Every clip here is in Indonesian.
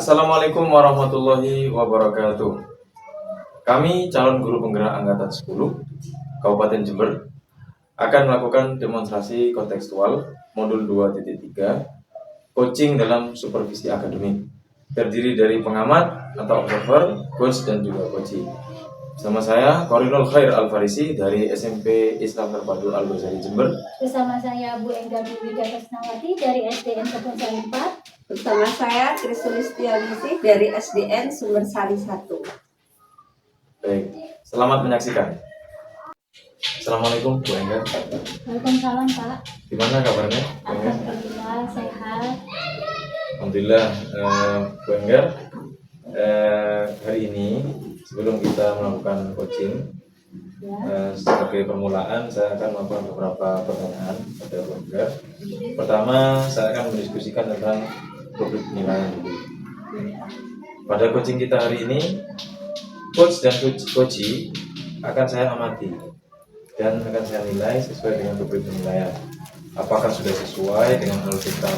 Assalamualaikum warahmatullahi wabarakatuh. Kami calon guru penggerak angkatan 10 Kabupaten Jember akan melakukan demonstrasi kontekstual modul 2.3 coaching dalam supervisi akademik. Terdiri dari pengamat atau observer, coach dan juga coaching. Sama saya Korinul Khair Al-Farisi dari SMP Islam Terpadu Al-Ghazali Jember. Bersama saya Bu Enggar Dwi Datasnawati dari SDN Kebonsari 4. Bersama saya Kristulistianisih dari SDN Sumbersari 1. Baik, selamat menyaksikan. Assalamualaikum Bu Enggar. Waalaikumsalam Pak. Gimana kabarnya? Alhamdulillah sehat. Alhamdulillah, Bu Enggar. Hari ini sebelum kita melakukan coaching, sebagai permulaan saya akan melakukan beberapa pertanyaan pada Bu Enggar. Pertama, saya akan mendiskusikan tentang rubrik penilaian dulu. Pada coaching kita hari ini, coach dan coachee akan saya amati dan akan saya nilai sesuai dengan rubrik penilaian. Apakah sudah sesuai dengan alur kita?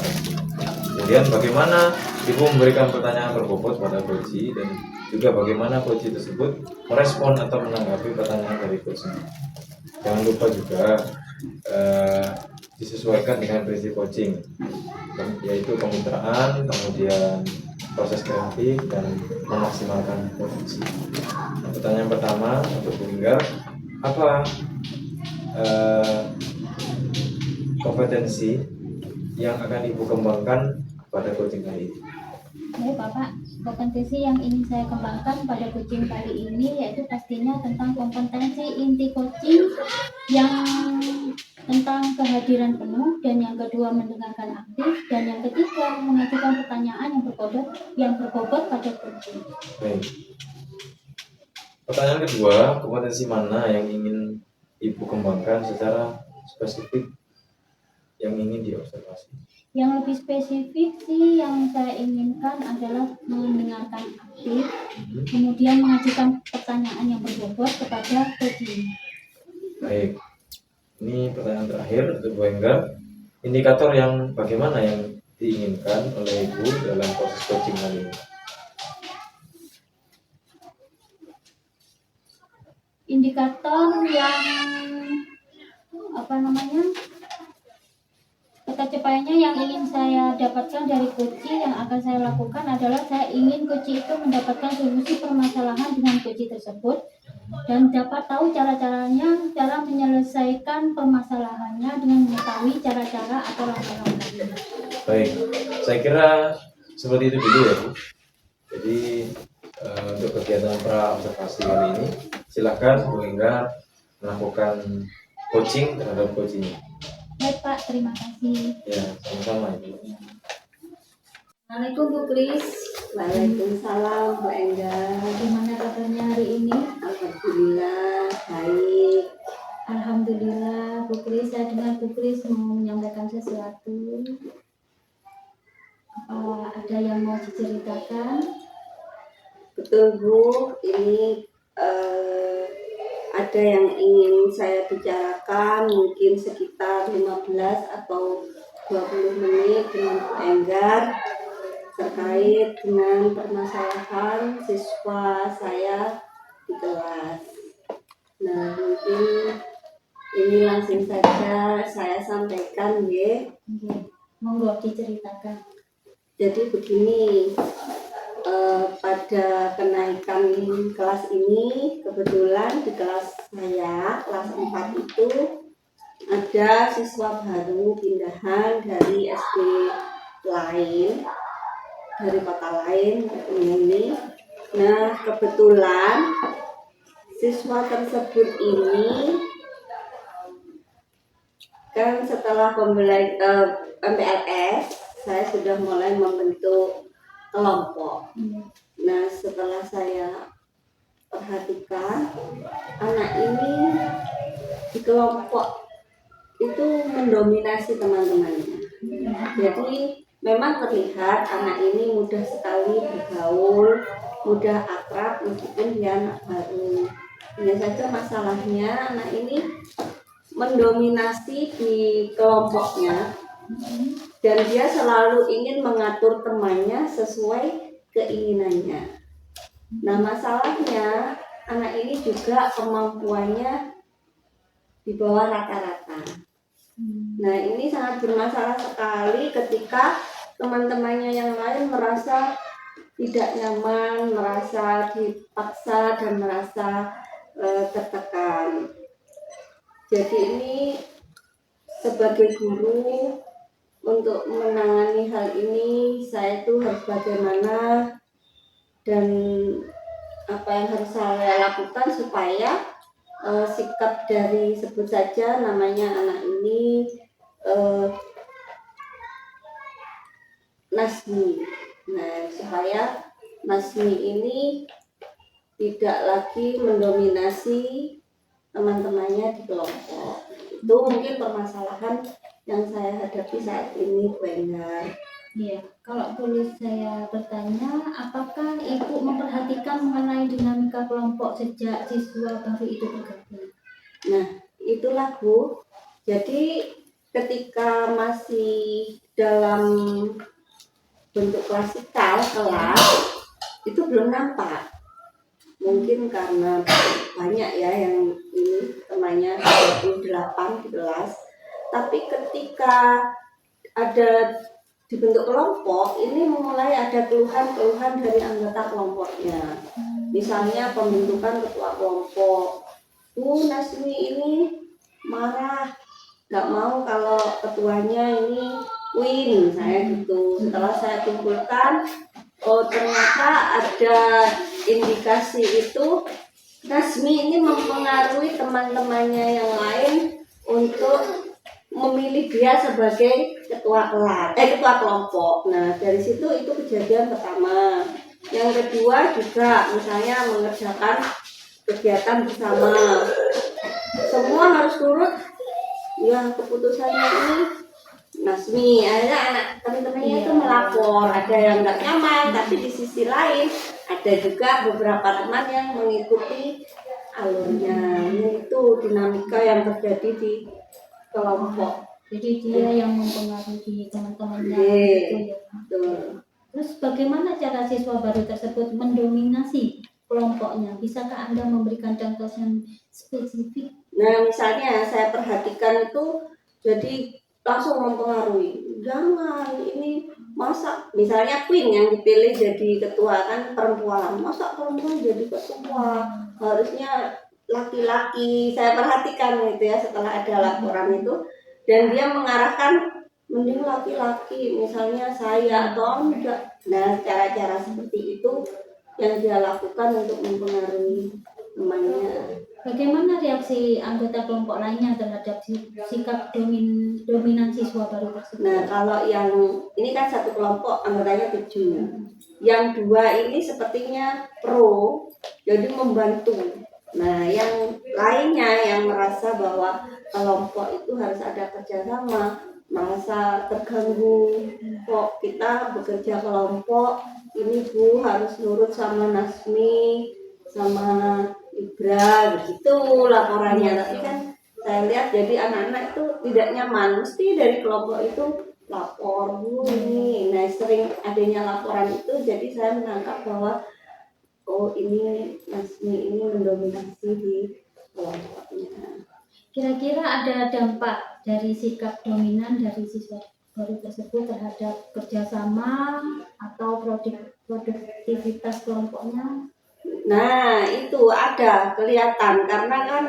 Kemudian bagaimana Ibu memberikan pertanyaan berbobot pada coachee dan juga bagaimana coachee tersebut merespon atau menanggapi pertanyaan dari coachee. Jangan lupa juga disesuaikan dengan prinsip coaching, yaitu kemitraan, kemudian proses kreatif dan memaksimalkan potensi. Pertanyaan pertama untuk Bu Enggar, apa kompetensi yang akan Ibu kembangkan pada coaching kali ini? Baik Bapak, kompetensi yang ingin saya kembangkan pada coaching kali ini yaitu pastinya tentang kompetensi inti coaching yang tentang kehadiran penuh, dan yang kedua mendengarkan aktif, dan yang ketiga mengajukan pertanyaan yang berbobot pada coaching. Baik. Pertanyaan kedua, kompetensi mana yang ingin Ibu kembangkan secara spesifik yang ingin diobservasi? Yang lebih spesifik sih yang saya inginkan adalah mendengarkan aktif, kemudian mengajukan pertanyaan yang berbobot kepada coaching. Baik, ini pertanyaan terakhir untuk Bu Enggar. Indikator yang bagaimana yang diinginkan oleh Ibu dalam proses coaching kali ini? Indikator yang capaiannya yang ingin saya dapatkan dari coaching yang akan saya lakukan adalah saya ingin coaching itu mendapatkan solusi permasalahan dengan coaching tersebut dan dapat tahu cara menyelesaikan permasalahannya dengan mengetahui cara-cara atau langkah-langkahnya. Baik, saya kira seperti itu dulu ya Bu. Jadi untuk kegiatan pra observasi kali ini silakan Bu Enggar melakukan coaching terhadap coaching. Baik Pak, terima kasih. Ya, sama-sama Ibu. Assalamualaikum Bu Kris. Waalaikumsalam Bu Enggar. Bagaimana kabarnya hari ini? Alhamdulillah baik. Alhamdulillah Bu Kris, saya dengar Bu Kris mau menyampaikan sesuatu. Apa ada yang mau diceritakan? Betul Bu, ini ada yang ingin saya bicarakan, mungkin sekitar 15 atau 20 menit dengan Bu Enggar terkait dengan permasalahan siswa saya di kelas. Nah, mungkin ini langsung saja saya sampaikan ya. Monggo diceritakan. Jadi begini, pada kenaikan kelas ini kebetulan di kelas saya, kelas 4 itu ada siswa baru pindahan dari SD lain, dari kota lain ini. Nah, kebetulan siswa tersebut ini kan setelah MPLS saya sudah mulai membentuk kelompok. Nah, setelah saya perhatikan, anak ini di kelompok itu mendominasi teman-temannya. Jadi memang terlihat anak ini mudah sekali bergaul, mudah akrab meskipun dia anak baru. Hanya saja masalahnya anak ini mendominasi di kelompoknya dan dia selalu ingin mengatur temannya sesuai keinginannya. Nah, masalahnya anak ini juga kemampuannya di bawah rata-rata. Nah, ini sangat bermasalah sekali ketika teman-temannya yang lain merasa tidak nyaman, merasa dipaksa dan merasa tertekan. Jadi ini sebagai guru untuk menangani hal ini saya itu harus bagaimana dan apa yang harus saya lakukan supaya sikap dari sebut saja namanya anak ini Nasmi. Nah, supaya Nasmi ini tidak lagi mendominasi teman-temannya di kelompok. Itu mungkin permasalahan yang saya hadapi saat ini, Bu Enggar. Iya, kalau boleh saya bertanya, apakah Ibu memperhatikan mengenai dinamika kelompok sejak siswa baru itu bergabung? Nah, itulah Bu. Jadi ketika masih dalam bentuk klasikal kelas itu belum nampak. Mungkin karena banyak ya yang ini temannya 28 di kelas. Tapi ketika ada dibentuk kelompok, ini mulai ada keluhan-keluhan dari anggota kelompoknya. Misalnya pembentukan ketua kelompok. Bu Nasmi ini marah, nggak mau kalau ketuanya ini win, saya gitu. Setelah saya kumpulkan, oh ternyata ada indikasi itu Nasmi ini mempengaruhi teman-temannya yang lain untuk memilih dia sebagai ketua kelompok. Nah, dari situ itu kejadian pertama. Yang kedua juga misalnya mengerjakan kegiatan bersama. Semua harus turut ya keputusannya ini Nasmi. Akhirnya anak teman-temannya itu melapor, ada yang nggak nyaman, tapi di sisi lain ada juga beberapa teman yang mengikuti alurnya. Itu dinamika yang terjadi di kelompok. Jadi dia yang mempengaruhi teman-temannya Iya, gitu ya. betul. Terus bagaimana cara siswa baru tersebut mendominasi kelompoknya? Bisakah Anda memberikan contoh yang spesifik? Nah, misalnya saya perhatikan itu jadi langsung mempengaruhi. Jangan ini masa misalnya Queen yang dipilih jadi ketua kan perempuan. Masa perempuan jadi ketua? Harusnya laki-laki. Saya perhatikan gitu ya setelah ada laporan itu dan dia mengarahkan mending laki-laki misalnya saya atau enggak. Nah, cara-cara seperti itu yang dia lakukan untuk mempengaruhi temannya. Bagaimana reaksi anggota kelompok lainnya terhadap sikap dominan siswa baru tersebut? Nah, kalau yang ini kan satu kelompok anggotanya 7. Yang 2 ini sepertinya pro, jadi membantu. Nah, yang lainnya yang merasa bahwa kelompok itu harus ada kerjasama, merasa terganggu. Kok kita bekerja kelompok, ini Bu harus nurut sama Nasmi, sama Ibra, begitu laporannya. Tapi kan saya lihat jadi anak-anak itu tidak nyaman, mesti dari kelompok itu lapor Bu ini. Nah, sering adanya laporan itu jadi saya menangkap bahwa oh ini Nasmi ini mendominasi di kelompoknya. Kira-kira ada dampak dari sikap dominan dari siswa baru tersebut terhadap kerjasama atau produktivitas kelompoknya? Nah, itu ada kelihatan karena kan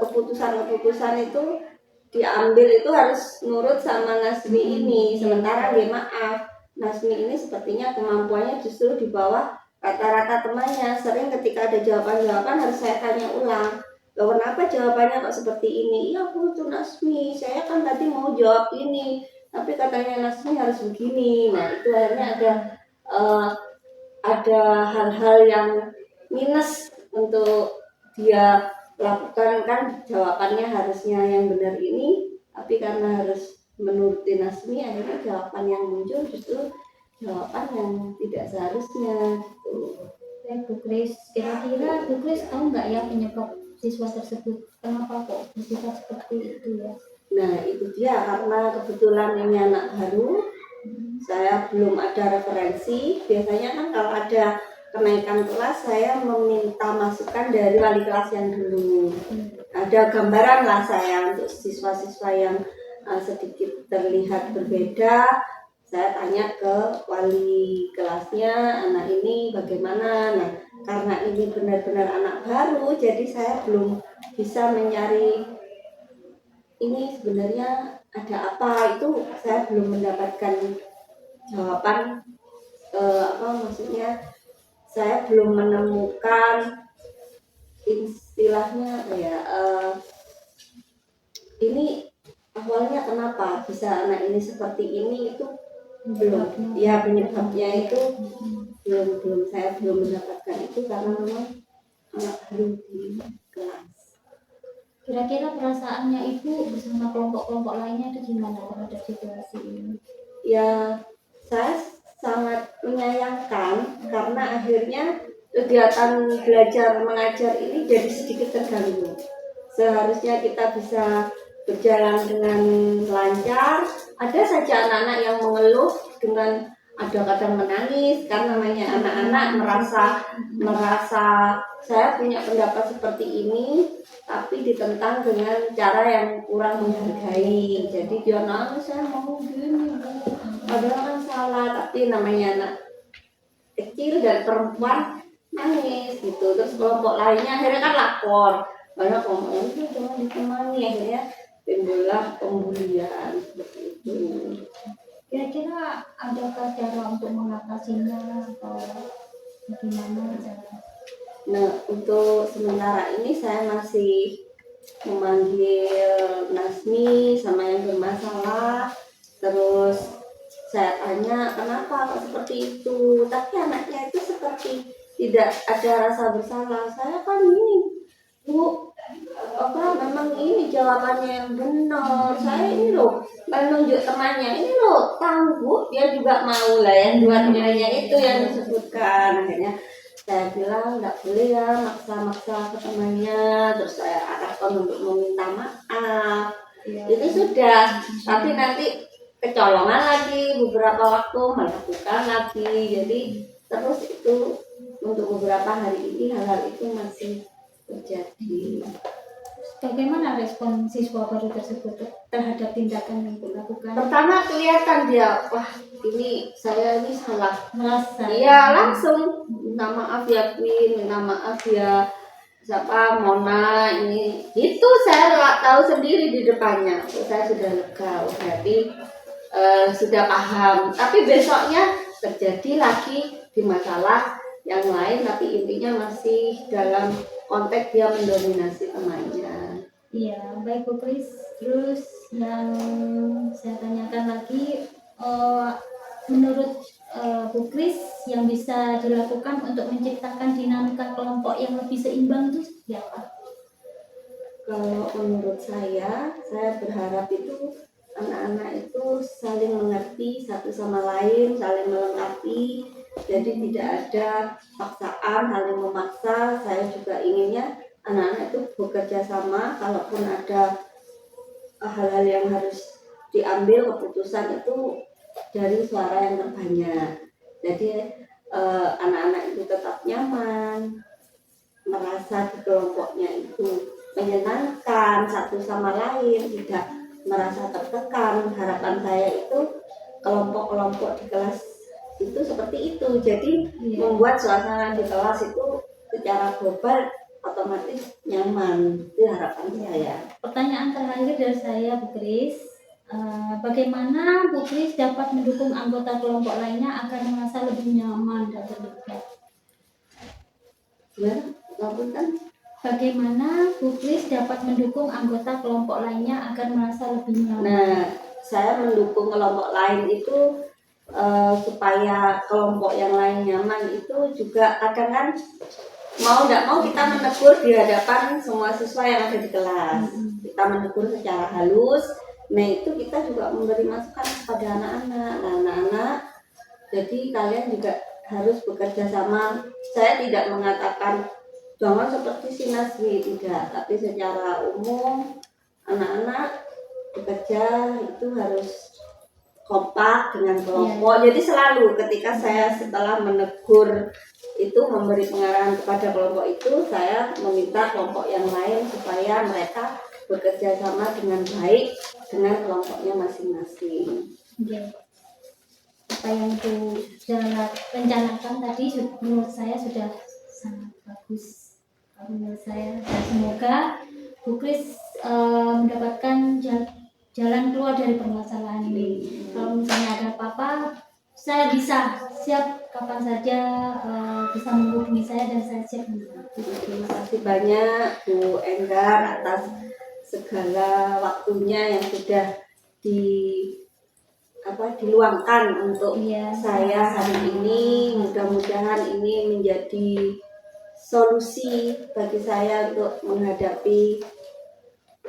keputusan-keputusan itu diambil itu harus nurut sama Nasmi ini. Sementara dia maaf, Nasmi ini sepertinya kemampuannya justru di bawah rata-rata temannya. Sering ketika ada jawaban-jawaban harus saya tanya ulang. Loh, kenapa jawabannya kok seperti ini? Ya Bu, itu Nasmi, saya kan tadi mau jawab ini, tapi katanya Nasmi harus begini. Nah, itu akhirnya ada hal-hal yang minus untuk dia lakukan. Kan jawabannya harusnya yang benar ini, tapi karena harus menuruti Nasmi akhirnya jawaban yang muncul justru jawaban yang tidak seharusnya gitu. Bu Kris, kira-kira Bu Kris tahu nggak ya penyebab siswa tersebut kenapa kok bersikap seperti itu ya? Nah, itu dia karena kebetulan ini anak baru, Saya belum ada referensi. Biasanya kan kalau ada kenaikan kelas, saya meminta masukan dari wali kelas yang dulu. Ada gambaran lah saya untuk siswa-siswa yang sedikit terlihat berbeda. Saya tanya ke wali kelasnya, anak ini bagaimana. Nah, karena ini benar-benar anak baru, jadi saya belum bisa mencari ini sebenarnya ada apa, itu saya belum mendapatkan jawaban. Apa maksudnya, saya belum menemukan istilahnya apa ya, ini awalnya kenapa bisa anak ini seperti ini, itu belum ya, penyebabnya itu belum saya belum mendapatkan itu karena memang anak baru di kelas. Kira-kira perasaannya ibu bersama kelompok-kelompok lainnya itu gimana terhadap situasi ini? Ya, saya sangat menyayangkan karena akhirnya kegiatan belajar mengajar ini jadi sedikit terganggu. Seharusnya kita bisa berjalan dengan lancar. Ada saja anak-anak yang mengeluh, dengan ada kadang menangis karena namanya anak-anak merasa saya punya pendapat seperti ini tapi ditentang dengan cara yang kurang menghargai. Jadi dia nangis, saya mau gini Bu, padahal kan salah, tapi namanya anak kecil dan perempuan nangis gitu. Terus kelompok lainnya akhirnya kan lapor, banyak kelompok itu jangan ditemani, akhirnya timbullah pembulian seperti itu. Kira-kira adakah cara untuk mengatasinya atau bagaimana cara? Nah, untuk sementara ini saya masih memanggil Nasmi sama yang bermasalah, terus saya tanya kenapa kok seperti itu, tapi anaknya itu seperti tidak ada rasa bersalah. Saya kan ini Bu, apa memang ini jawabannya yang benar, saya ini loh menunjuk temannya, ini loh tahu Bu, dia juga mau lah, yang dua temannya itu yang disebutkan. Akhirnya saya bilang nggak boleh ya maksa-maksa ke temannya, terus saya arahkan untuk meminta maaf. Itu sudah, tapi nanti kecolongan lagi beberapa waktu melakukan lagi, jadi terus itu untuk beberapa hari ini hal-hal itu masih terjadi. Bagaimana respon siswa baru tersebut terhadap tindakan yang dilakukan? Pertama kelihatan dia, wah ini saya ini salah, Merasa dia langsung minta maaf ya Queen, minta maaf ya siapa Mona, ini itu saya tahu sendiri di depannya. Saya sudah lega, berarti sudah paham. Tapi besoknya terjadi lagi di masalah yang lain, tapi intinya masih dalam konteks dia mendominasi temannya. Iya, baik Bu Kris. Terus yang saya tanyakan lagi, menurut Bu Kris, yang bisa dilakukan untuk menciptakan dinamika kelompok yang lebih seimbang itu seperti apa? Kalau menurut saya berharap itu anak-anak itu saling mengerti satu sama lain, saling melengkapi. Jadi tidak ada paksaan, saling memaksa. Saya juga inginnya anak-anak itu bekerja sama. Kalaupun ada hal-hal yang harus diambil keputusan itu dari suara yang terbanyak. Jadi anak-anak itu tetap nyaman, merasa di kelompoknya itu menyenangkan satu sama lain, tidak merasa tertekan. Harapan saya itu kelompok-kelompok di kelas itu seperti itu. Jadi membuat suasana di kelas itu secara global otomatis nyaman. Itu harapan saya. Pertanyaan terakhir dari saya, Bu Kris, bagaimana Bu Kris dapat mendukung anggota kelompok lainnya agar merasa lebih nyaman dan terlibat? Gimana? Ngapunten? Bagaimana Bu Kris dapat mendukung anggota kelompok lainnya agar merasa lebih nyaman? Nah, saya mendukung kelompok lain itu supaya kelompok yang lain nyaman itu juga kadang kan mau nggak mau kita menegur di hadapan semua siswa yang ada di kelas. Kita menegur secara halus. Nah itu kita juga memberi masukan kepada anak-anak. Nah anak-anak, jadi kalian juga harus bekerja sama. Saya tidak mengatakan jangan seperti si Nasri, tidak. Tapi secara umum anak-anak bekerja itu harus kompak dengan kelompok. Jadi selalu ketika saya setelah menegur itu memberi pengarahan kepada kelompok itu, saya meminta kelompok yang lain supaya mereka bekerja sama dengan baik dengan kelompoknya masing-masing. Ya. Apa yang Bu rencanakan tadi menurut saya sudah sangat bagus menurut saya, dan semoga Bu Kris mendapatkan jalan keluar dari permasalahan ini. Kalau misalnya ada apa-apa, saya bisa siap kapan saja bisa menghubungi saya dan saya siap membantu. Terima kasih banyak Bu Enggar atas segala waktunya yang sudah diluangkan untuk saya hari ini. Mudah-mudahan ini menjadi solusi bagi saya untuk menghadapi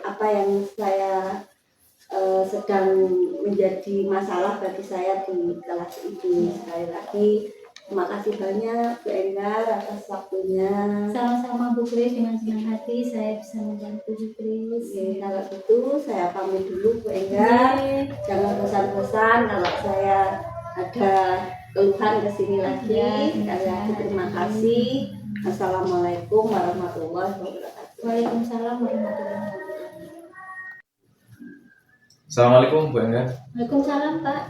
apa yang saya sedang menjadi masalah bagi saya di kelas ini. Sekali lagi terima kasih banyak Bu Enggar atas waktunya. Sama-sama Bu Kris, dengan senang hati saya bisa membantu Bu Kris. Kalau gitu saya pamit dulu Bu Enggar. Jangan bosan-bosan kalau saya ada keluhan kesini lagi. Sekali lagi terima kasih. Assalamualaikum warahmatullahi wabarakatuh. Waalaikumsalam warahmatullahi wabarakatuh. Assalamualaikum Bu Enggar. Waalaikumsalam Pak.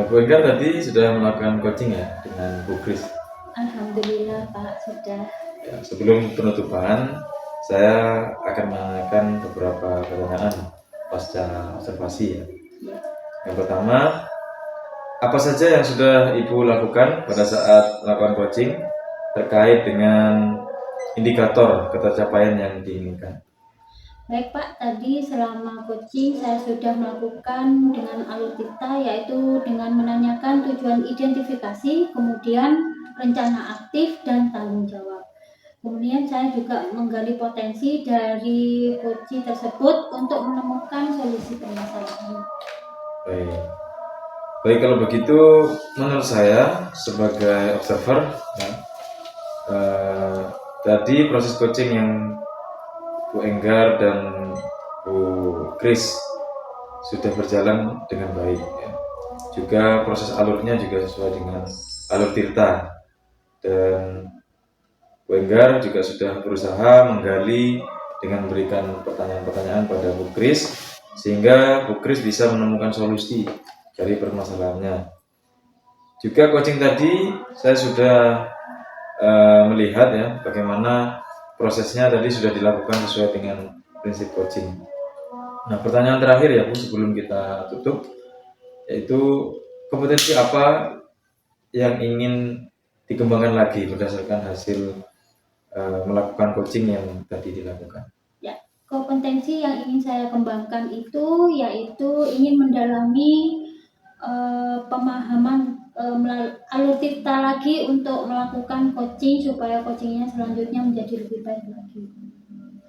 Bu Enggar tadi sudah melakukan coaching ya dengan Bu Kris. Alhamdulillah Pak, sudah. Ya, sebelum penutupan, saya akan menanyakan beberapa pertanyaan pasca observasi ya. Yang pertama, apa saja yang sudah Ibu lakukan pada saat melakukan coaching terkait dengan indikator ketercapaian yang diinginkan? Baik Pak, tadi selama coaching saya sudah melakukan dengan alur kita, yaitu dengan menanyakan tujuan identifikasi, kemudian rencana aktif dan tanggung jawab. Kemudian saya juga menggali potensi dari coaching tersebut untuk menemukan solusi permasalahan. Baik, kalau begitu menurut saya sebagai observer ya, tadi proses coaching yang Bu Enggar dan Bu Kris sudah berjalan dengan baik ya. Juga proses alurnya juga sesuai dengan alur Tirta, dan Bu Enggar juga sudah berusaha menggali dengan memberikan pertanyaan-pertanyaan pada Bu Kris sehingga Bu Kris bisa menemukan solusi dari permasalahannya. Juga coaching tadi saya sudah melihat ya bagaimana prosesnya tadi sudah dilakukan sesuai dengan prinsip coaching. Nah, pertanyaan terakhir ya Bu sebelum kita tutup, yaitu kompetensi apa yang ingin dikembangkan lagi berdasarkan hasil melakukan coaching yang tadi dilakukan? Ya, kompetensi yang ingin saya kembangkan itu yaitu ingin mendalami pemahaman alur Tirta lagi untuk melakukan coaching supaya coachingnya selanjutnya menjadi lebih baik lagi.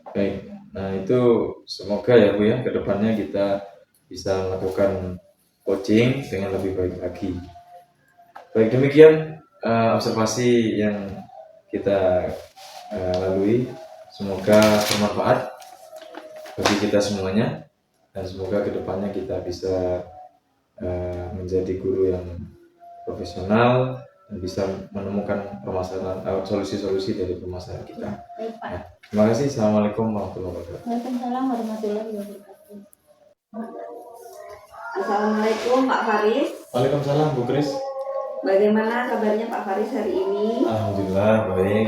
Baik, nah itu semoga ya Bu ya kedepannya kita bisa melakukan coaching dengan lebih baik lagi. Baik, demikian observasi yang kita lalui. Semoga bermanfaat bagi kita semuanya, dan semoga kedepannya kita bisa menjadi guru yang profesional dan bisa menemukan permasalahan solusi-solusi dari permasalahan kita. Baik Pak. Nah, terima kasih. Assalamualaikum warahmatullahi wabarakatuh. Waalaikumsalam warahmatullahi wabarakatuh. Assalamualaikum Pak Faris. Waalaikumsalam Bu Kris. Bagaimana kabarnya Pak Faris hari ini? Alhamdulillah baik.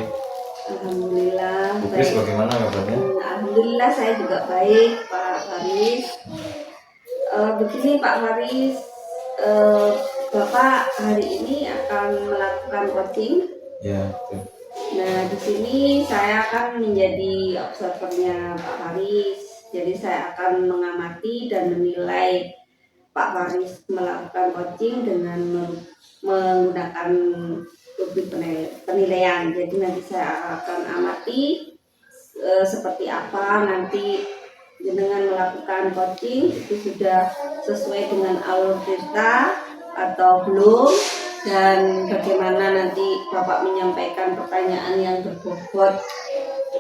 Alhamdulillah Bu Kris baik. bagaimana kabarnya? Alhamdulillah saya juga baik Pak Faris. Begini Pak Faris, Bapak hari ini akan melakukan coaching. Ya. Betul. Nah, di sini saya akan menjadi observernya Pak Faris. Jadi saya akan mengamati dan menilai Pak Faris melakukan coaching dengan menggunakan rubrik penilaian. Jadi nanti saya akan amati seperti apa nanti dengan melakukan coaching itu sudah sesuai dengan alur Tirta atau belum, dan bagaimana nanti Bapak menyampaikan pertanyaan yang berbobot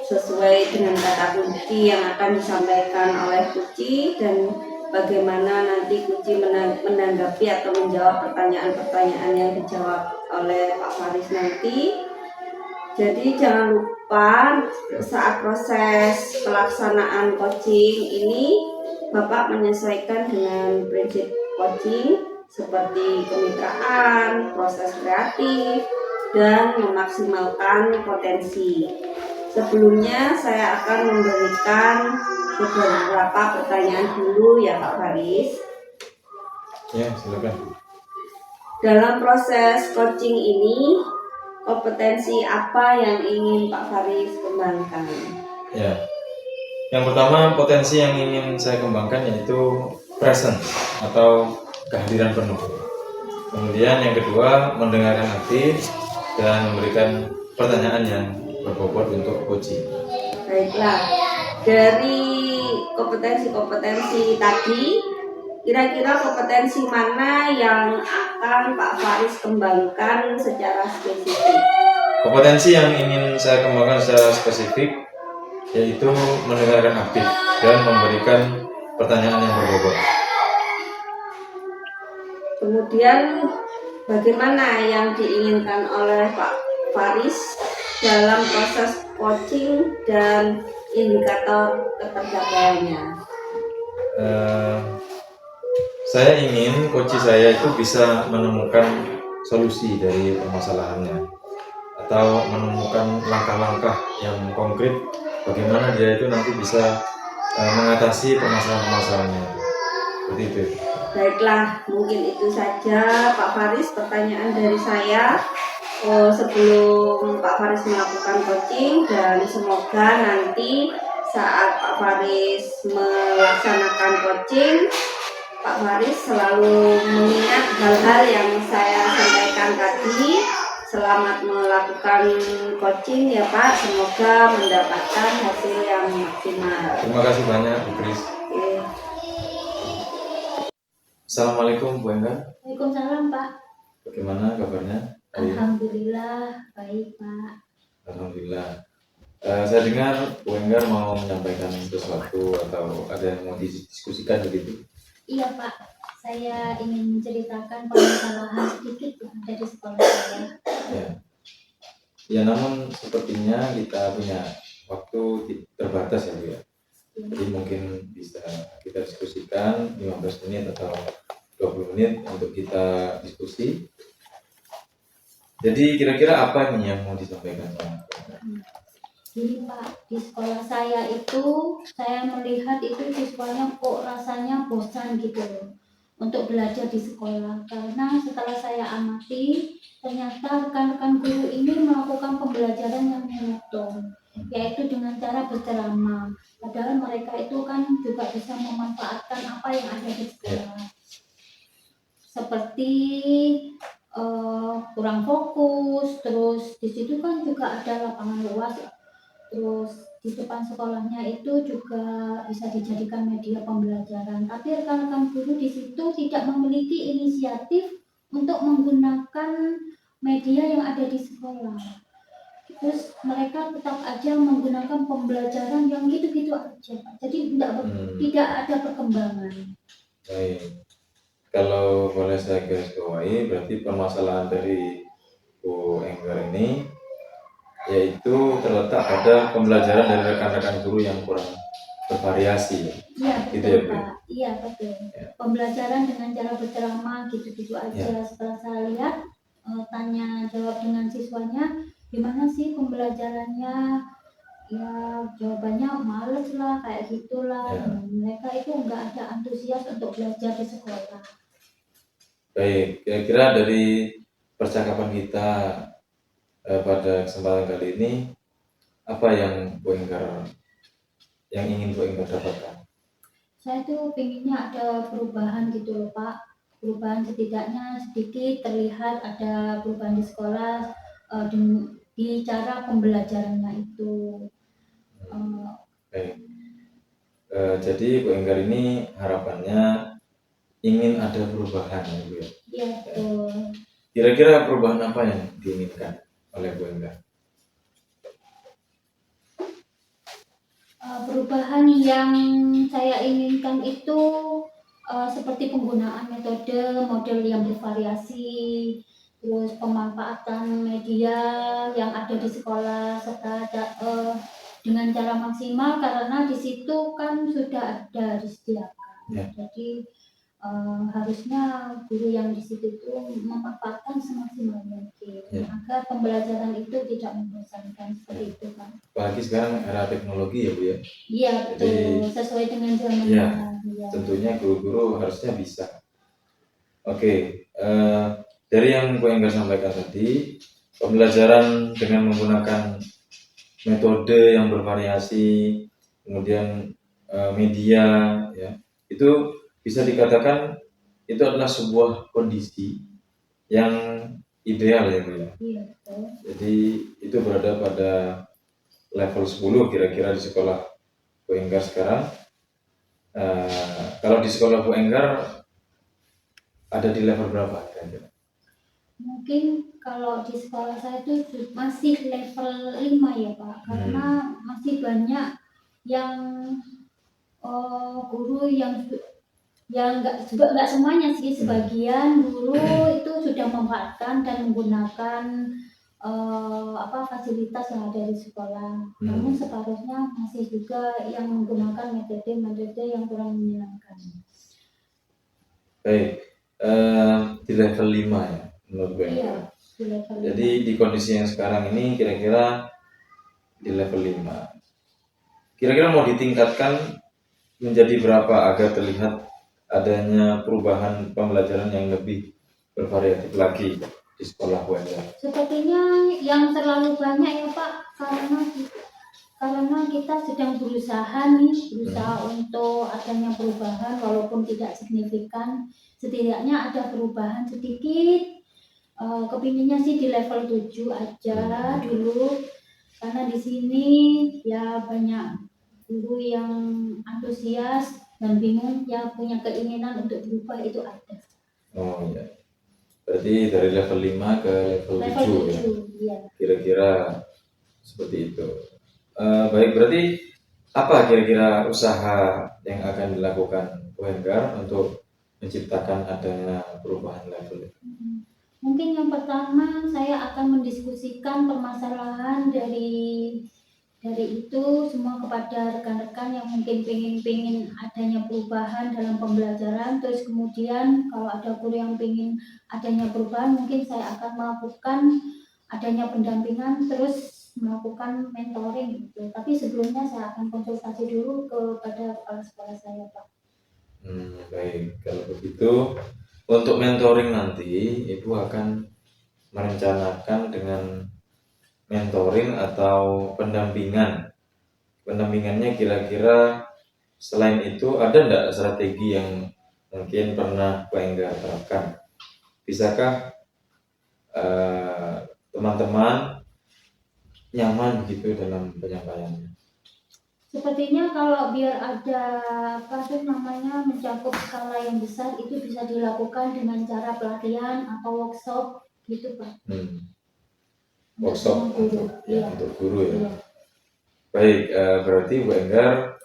sesuai dengan kata kunci yang akan disampaikan oleh Kuci, dan bagaimana nanti Kuci menanggapi atau menjawab pertanyaan-pertanyaan yang dijawab oleh Pak Faris nanti. Jadi jangan lupa saat proses pelaksanaan coaching ini Bapak menyesuaikan dengan prinsip coaching seperti kemitraan, proses kreatif, dan memaksimalkan potensi. Sebelumnya saya akan memberikan beberapa pertanyaan dulu ya Pak Faris. Ya, silakan. Dalam proses coaching ini, kompetensi apa yang ingin Pak Faris kembangkan? Ya. Yang pertama, potensi yang ingin saya kembangkan yaitu present atau kehadiran penuh. Kemudian yang kedua, mendengarkan aktif dan memberikan pertanyaan yang berbobot untuk coaching. Baiklah, dari kompetensi-kompetensi tadi, kira-kira kompetensi mana yang akan Pak Faris kembangkan secara spesifik? Kompetensi yang ingin saya kembangkan secara spesifik yaitu mendengarkan aktif dan memberikan pertanyaan yang berbobot. Kemudian bagaimana yang diinginkan oleh Pak Faris dalam proses coaching dan indikator ketercapaiannya? Saya ingin coach saya itu bisa menemukan solusi dari permasalahannya atau menemukan langkah-langkah yang konkret bagaimana dia itu nanti bisa mengatasi permasalahan-permasalahannya. Seperti itu. Baiklah, mungkin itu saja Pak Faris pertanyaan dari saya sebelum Pak Faris melakukan coaching, dan semoga nanti saat Pak Faris melaksanakan coaching, Pak Faris selalu mengingat hal-hal yang saya sampaikan tadi. Selamat melakukan coaching ya Pak, semoga mendapatkan hasil yang maksimal. Terima kasih banyak Bu Kris. Oke. Assalamualaikum Bu Enggar. Waalaikumsalam Pak. Bagaimana kabarnya? Alhamdulillah baik Pak. Alhamdulillah. Saya dengar Bu Enggar mau menyampaikan sesuatu atau ada yang mau didiskusikan begitu? Iya Pak, saya ingin menceritakan permasalahan sedikit yang ada di sekolah saya. Ya, namun sepertinya kita punya waktu terbatas ya Bu ya. Jadi mungkin bisa kita diskusikan 15 menit atau 20 menit untuk kita diskusi. Jadi kira-kira apa nih yang mau disampaikan sama Jadi Pak, di sekolah saya itu, saya melihat itu siswanya kok rasanya bosan gitu loh untuk belajar di sekolah. Karena setelah saya amati, ternyata rekan-rekan guru ini melakukan pembelajaran yang monoton, yaitu dengan cara berceramah. Padahal mereka itu kan juga bisa memanfaatkan apa yang ada di sekolah. Seperti kurang fokus, terus di situ kan juga ada lapangan luas. Terus di depan sekolahnya itu juga bisa dijadikan media pembelajaran. Tapi rekan-rekan guru di situ tidak memiliki inisiatif untuk menggunakan media yang ada di sekolah. Terus mereka tetap aja menggunakan pembelajaran yang gitu-gitu aja, Pak. Jadi tidak ada perkembangan. Baik. Kalau boleh saya garis bawahi, berarti permasalahan dari Bu Enggar ini yaitu terletak pada pembelajaran dari rekan-rekan guru yang kurang bervariasi. Iya Gitu betul ya, Bu? Pak. Iya betul. Ya. Pembelajaran dengan cara berceramah gitu-gitu aja. Ya. Setelah saya lihat tanya jawab dengan siswanya, gimana sih pembelajarannya? Ya jawabannya males lah, kayak gitulah. Ya. Mereka itu nggak ada antusias untuk belajar di sekolah. Baik, kira-kira dari percakapan kita pada kesempatan kali ini, apa yang Bu Enggar ingin Bu Enggar dapatkan? Saya tuh pinginnya ada perubahan gitu loh Pak. Perubahan setidaknya sedikit terlihat ada perubahan di sekolah di cara pembelajarannya itu. Baik. Jadi Bu Enggar ini harapannya ingin ada perubahan ya Bu ya? Iya betul. Kira-kira perubahan apa yang diinginkan oleh Bu Enggar? Perubahan yang saya inginkan itu seperti penggunaan metode model yang bervariasi, terus pemanfaatan media yang ada di sekolah serta dengan cara maksimal karena di situ kan sudah ada disediakan. Ya. Jadi harusnya guru yang di situ itu memanfaatkan semaksimal mungkin Ya. agar pembelajaran itu tidak membosankan seperti itu kan. Apalagi sekarang era teknologi ya Bu ya. Iya betul, Jadi- sesuai dengan zaman Ya. ya. Tentunya guru-guru harusnya bisa. Oke, dari yang Bu Enggar sampaikan tadi, pembelajaran dengan menggunakan metode yang bervariasi, kemudian media, ya, itu bisa dikatakan itu adalah sebuah kondisi yang ideal ya Bu ya. Iya betul. Jadi itu berada pada level 10 kira-kira di sekolah Bu Enggar sekarang. Kalau di sekolah Bu Enggar ada di level berapa kira-kira? Mungkin kalau di sekolah saya itu masih level 5 ya Pak, karena masih banyak yang guru yang nggak semuanya sih, sebagian guru itu sudah memanfaatkan dan menggunakan fasilitas yang ada di sekolah. Namun separuhnya masih juga yang menggunakan metode-metode yang kurang menyenangkan. Baik, di level 5 ya menurut gue. Iya, di level Jadi di kondisi yang sekarang ini kira-kira di level 5. Kira-kira mau ditingkatkan menjadi berapa agar terlihat adanya perubahan pembelajaran yang lebih bervariatif lagi di sekolah Bu Enggar? Sepertinya yang terlalu banyak ya Pak, karena kita sedang berusaha untuk adanya perubahan walaupun tidak signifikan, setidaknya ada perubahan sedikit. Kepinginnya sih di level 7 aja dulu, karena di sini ya banyak guru yang antusias dan bingung ya punya keinginan untuk berubah itu ada. Oh iya. Berarti dari level 5 ke level 7 ya. 7 ya. Kira-kira seperti itu. Baik, berarti apa kira-kira usaha yang akan dilakukan Bu Enggar untuk menciptakan adanya perubahan level itu? Mungkin yang pertama saya akan mendiskusikan permasalahan dari itu semua kepada rekan-rekan yang mungkin pengen adanya perubahan dalam pembelajaran. Terus kemudian kalau ada guru yang pengen adanya perubahan, mungkin saya akan melakukan adanya pendampingan, terus melakukan mentoring gitu. Tapi sebelumnya saya akan konsultasi dulu kepada kepala sekolah saya Pak. Baik, kalau begitu untuk mentoring nanti Ibu akan merencanakan dengan mentoring atau pendampingan. Pendampingannya kira-kira selain itu ada enggak strategi yang mungkin pernah Bu Enggar terapkan? Bisakah teman-teman nyaman gitu dalam penyampaiannya? Sepertinya kalau biar ada mencakup skala yang besar itu bisa dilakukan dengan cara pelatihan atau workshop gitu Pak. Workshop untuk guru ya. Iya. Baik, berarti Bu Enggar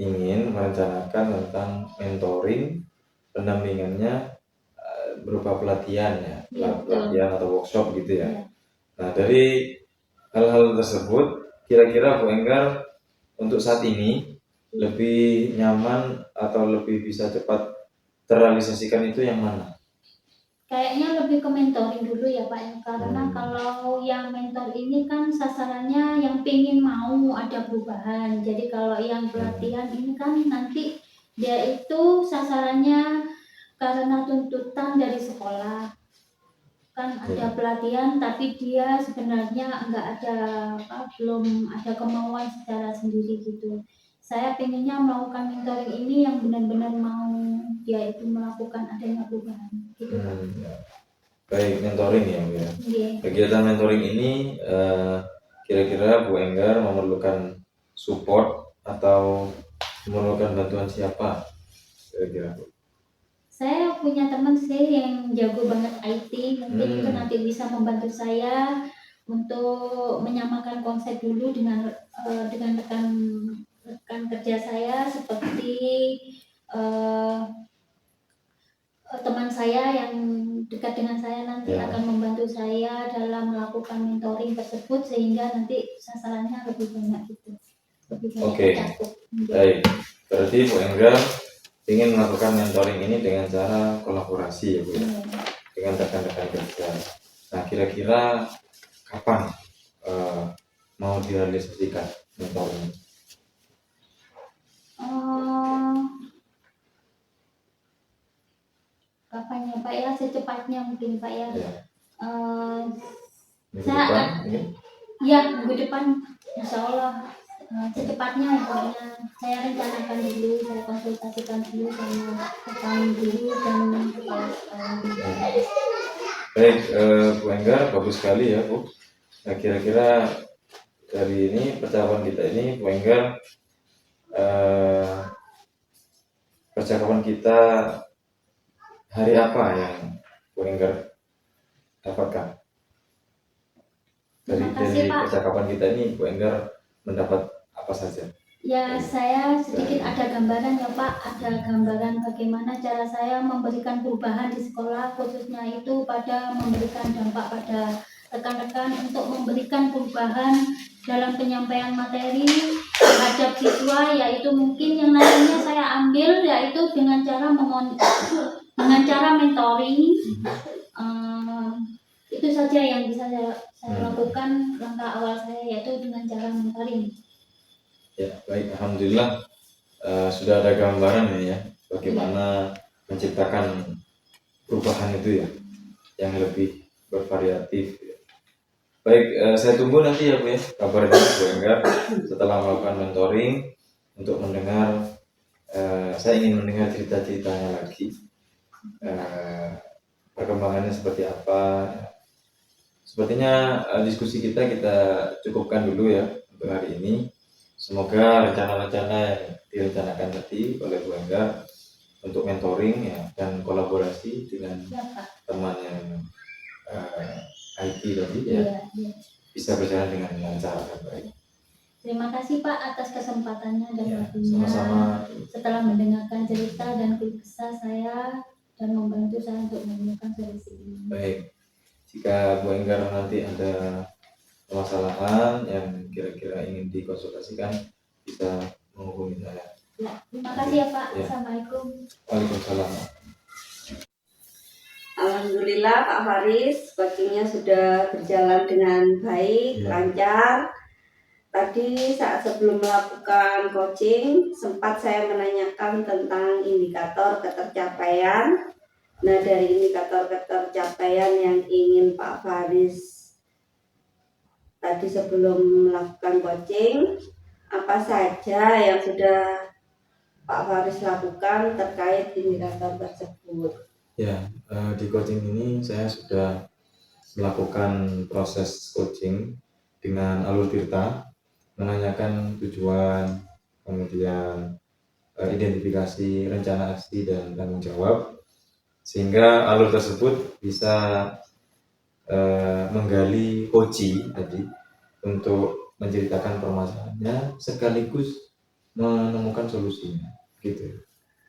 ingin merencanakan tentang mentoring, pendampingannya berupa pelatihan ya, pelatihan atau workshop gitu ya. Iya. Nah, dari hal-hal tersebut kira-kira Bu Enggar untuk saat ini lebih nyaman atau lebih bisa cepat terrealisasikan itu yang mana? Kayaknya lebih ke mentoring dulu ya Pak, karena kalau yang mentor ini kan sasarannya yang pengen mau ada perubahan. Jadi kalau yang pelatihan ini kan nanti dia itu sasarannya karena tuntutan dari sekolah. Kan ada pelatihan tapi dia sebenarnya belum ada kemauan secara sendiri gitu. Saya pengennya melakukan mentoring ini yang benar-benar mau dia itu melakukan adanya perubahan gitu Pak. Baik, mentoring ya Bu ya. Yeah. Kegiatan mentoring ini kira-kira Bu Enggar memerlukan support atau memerlukan bantuan siapa kira-kira Bu? Saya punya teman sih yang jago banget IT, mungkin itu nanti bisa membantu saya untuk menyamakan konsep dulu dengan rekan kerja saya, seperti saya dalam melakukan mentoring tersebut sehingga nanti sasarannya lebih banyak gitu, lebih banyak Oke. tercakup. Baik, berarti Bu Enggar ingin melakukan mentoring ini dengan cara kolaborasi ya Bu ya, Iya. dengan rekan-rekan kerja. Nah, kira-kira kapan mau direalisasikan mentoring? Kapan ya Pak ya, secepatnya mungkin Pak ya. Ya, Eh, minggu Saya depan mungkin? ya minggu depan Insya Allah secepatnya ya pokoknya. Saya rencanakan dulu, saya konsultasikan dulu sama rekan dulu dan kepala sekolah. Baik, Bu Enggar, bagus sekali ya Bu. Nah, kira-kira dari ini percakapan kita ini Bu Enggar, percakapan kita hari apa yang Bu Enggar dapatkan? Terima kasih, Dari Pak. percakapan kita ini Bu Enggar mendapat apa saja? Ya, saya sedikit ada gambaran ya Pak, ada gambaran bagaimana cara saya memberikan perubahan di sekolah, khususnya itu pada memberikan dampak pada rekan-rekan untuk memberikan perubahan dalam penyampaian materi terhadap siswa, yaitu mungkin yang nantinya saya ambil yaitu dengan cara mentoring. Itu saja yang bisa saya lakukan, langkah awal saya yaitu dengan cara mentoring. Ya, baik, alhamdulillah sudah ada gambaran ya bagaimana menciptakan perubahan itu ya yang lebih bervariatif. Baik, saya tunggu nanti ya Bu ya kabarnya Bu Enggar setelah melakukan mentoring untuk mendengar. Saya ingin mendengar cerita-ceritanya lagi, perkembangannya seperti apa. Sepertinya diskusi kita cukupkan dulu ya untuk hari ini. Semoga rencana-rencana yang direncanakan tadi oleh Bu Enggar untuk mentoring ya dan kolaborasi dengan Ya, Pak. teman yang IT tadi ya Iya. bisa berjalan dengan lancar dan baik. Terima kasih Pak atas kesempatannya dan Ya, waktunya. sama-sama. Setelah mendengarkan cerita dan keluh kesah saya dan membantu saya untuk menemukan solusi ini. Baik, jika Bu Enggar nanti ada permasalahan yang kira-kira ingin dikonsultasikan bisa menghubungi saya. Ya, terima kasih ya Pak. Ya. Assalamualaikum. Waalaikumsalam. Alhamdulillah Pak Faris, coachingnya sudah berjalan dengan baik, lancar. Tadi saat sebelum melakukan coaching, sempat saya menanyakan tentang indikator ketercapaian. Nah, dari indikator ketercapaian yang ingin Pak Faris tadi sebelum melakukan coaching, apa saja yang sudah Pak Faris lakukan terkait indikator tersebut? Ya, di coaching ini saya sudah melakukan proses coaching dengan alur tirta, menanyakan tujuan, kemudian identifikasi, rencana aksi dan tanggung jawab, sehingga alur tersebut bisa menggali coaching tadi untuk menceritakan permasalahannya sekaligus menemukan solusinya, gitu.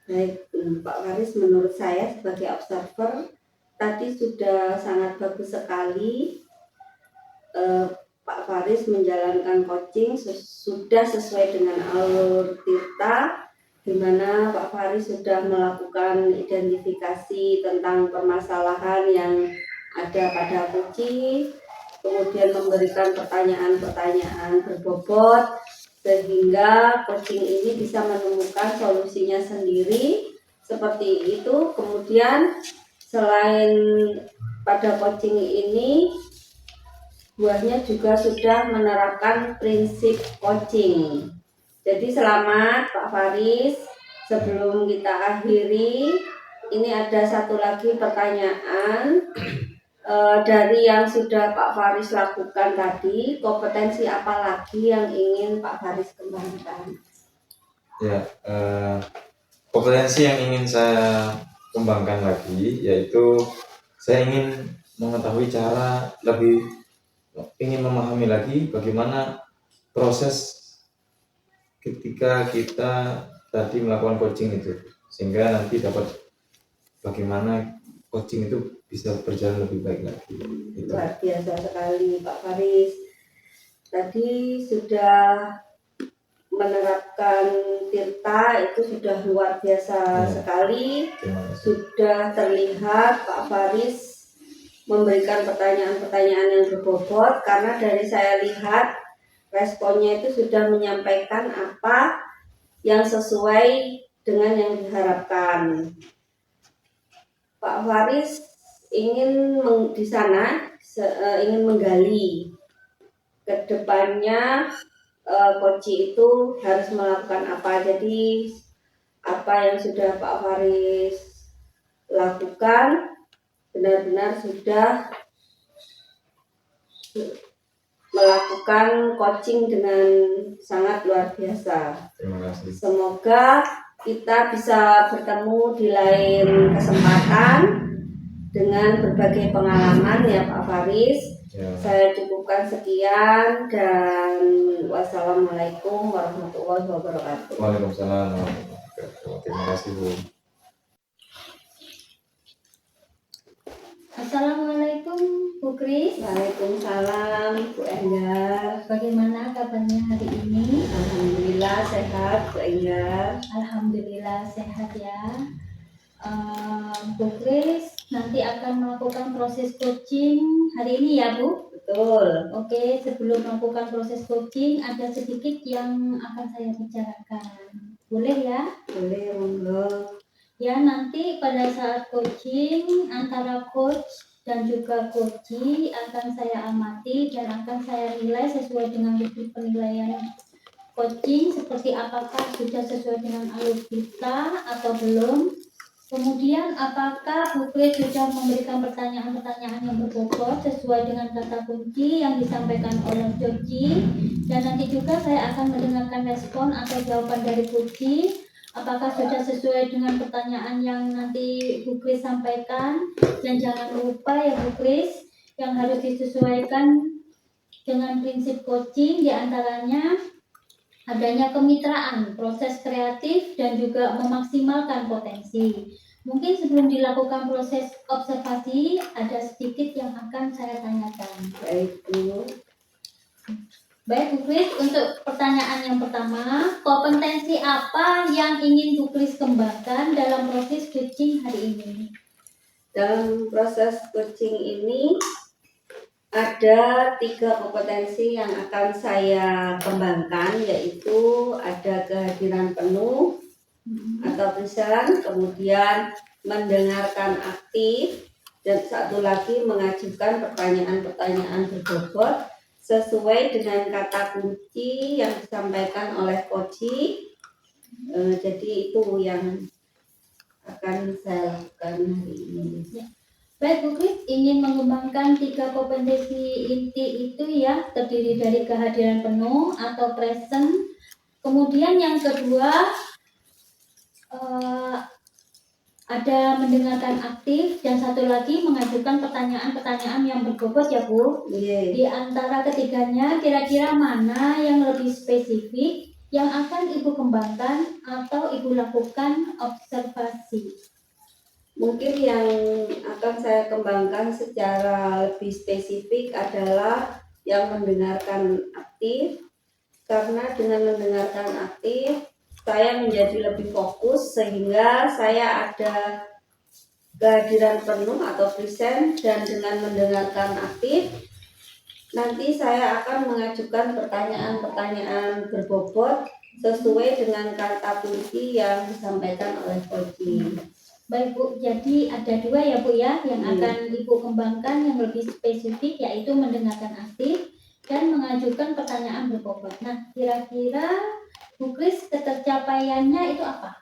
Baik, Pak Faris, menurut saya sebagai observer tadi sudah sangat bagus sekali. Pak Faris menjalankan coaching sudah sesuai dengan alur tirta, di mana Pak Faris sudah melakukan identifikasi tentang permasalahan yang ada pada kucing, kemudian memberikan pertanyaan-pertanyaan berbobot sehingga coaching ini bisa menemukan solusinya sendiri seperti itu. Kemudian selain pada coaching ini, buahnya juga sudah menerapkan prinsip coaching. Jadi selamat Pak Faris. Sebelum kita akhiri, ini ada satu lagi pertanyaan. Dari yang sudah Pak Faris lakukan tadi, kompetensi apa lagi yang ingin Pak Faris kembangkan? Ya, kompetensi yang ingin saya kembangkan lagi yaitu saya ingin mengetahui cara ingin memahami lagi bagaimana proses ketika kita tadi melakukan coaching itu, sehingga nanti dapat bagaimana coaching itu bisa berjalan lebih baik lagi. Gitu. Luar biasa sekali Pak Faris. Tadi sudah menerapkan Tirta itu sudah luar biasa sekali. Terima kasih. Sudah terlihat Pak Faris memberikan pertanyaan-pertanyaan yang berbobot, karena dari saya lihat responnya itu sudah menyampaikan apa yang sesuai dengan yang diharapkan. Pak Faris ingin di sana ingin menggali ke depannya Koci itu harus melakukan apa. Jadi apa yang sudah Pak Faris lakukan benar-benar sudah melakukan coaching dengan sangat luar biasa. Terima kasih. Semoga kita bisa bertemu di lain kesempatan dengan berbagai pengalaman ya Pak Faris. Ya. Saya cukupkan sekian dan wassalamualaikum warahmatullahi wabarakatuh. Waalaikumsalam warahmatullahi wabarakatuh. Terima kasih Bu. Assalamualaikum Bu Kris. Waalaikumsalam Bu Enggar. Bagaimana kabarnya hari ini? Alhamdulillah sehat Bu Enggar. Alhamdulillah sehat ya. Bu Kris nanti akan melakukan proses coaching hari ini ya Bu? Betul. Oke, sebelum melakukan proses coaching ada sedikit yang akan saya bicarakan. Boleh ya? Boleh, monggo. Ya, nanti pada saat coaching antara coach dan juga coachee akan saya amati dan akan saya nilai sesuai dengan penilaian coaching, seperti apakah sudah sesuai dengan alur kita atau belum. Kemudian apakah Bu Kris sudah memberikan pertanyaan-pertanyaan yang berbobot sesuai dengan kata kunci yang disampaikan oleh coachee. Dan nanti juga saya akan mendengarkan respon atau jawaban dari coachee. Apakah sudah sesuai dengan pertanyaan yang nanti Bu Kris sampaikan. Dan jangan lupa ya Bu Kris, yang harus disesuaikan dengan prinsip coaching diantaranya adanya kemitraan, proses kreatif, dan juga memaksimalkan potensi. Mungkin sebelum dilakukan proses observasi, ada sedikit yang akan saya tanyakan. Baik Bu. Baik Bu Kris, untuk pertanyaan yang pertama, kompetensi apa yang ingin Bu Kris kembangkan dalam proses coaching hari ini? Dalam proses coaching ini ada 3 kompetensi yang akan saya kembangkan, yaitu ada kehadiran penuh atau present, kemudian mendengarkan aktif, dan satu lagi mengajukan pertanyaan-pertanyaan berbobot sesuai dengan kata kunci yang disampaikan oleh coachee. Jadi itu yang akan saya lakukan hari ini. Baik Bu Kris, ingin mengembangkan 3 kompetensi inti itu ya, terdiri dari kehadiran penuh atau present. Kemudian yang kedua ada mendengarkan aktif, dan satu lagi mengajukan pertanyaan-pertanyaan yang berbobot ya Bu. Yeah. Di antara ketiganya kira-kira mana yang lebih spesifik yang akan Ibu kembangkan atau Ibu lakukan observasi? Mungkin yang akan saya kembangkan secara lebih spesifik adalah yang mendengarkan aktif, karena dengan mendengarkan aktif saya menjadi lebih fokus sehingga saya ada kehadiran penuh atau present, dan dengan mendengarkan aktif nanti saya akan mengajukan pertanyaan-pertanyaan berbobot sesuai dengan kata kunci yang disampaikan oleh coaching. Baik Bu, jadi ada 2 ya Bu ya yang akan Ibu kembangkan yang lebih spesifik, yaitu mendengarkan aktif dan mengajukan pertanyaan berbobot. Nah, kira-kira Bu Kris ketercapaiannya itu apa?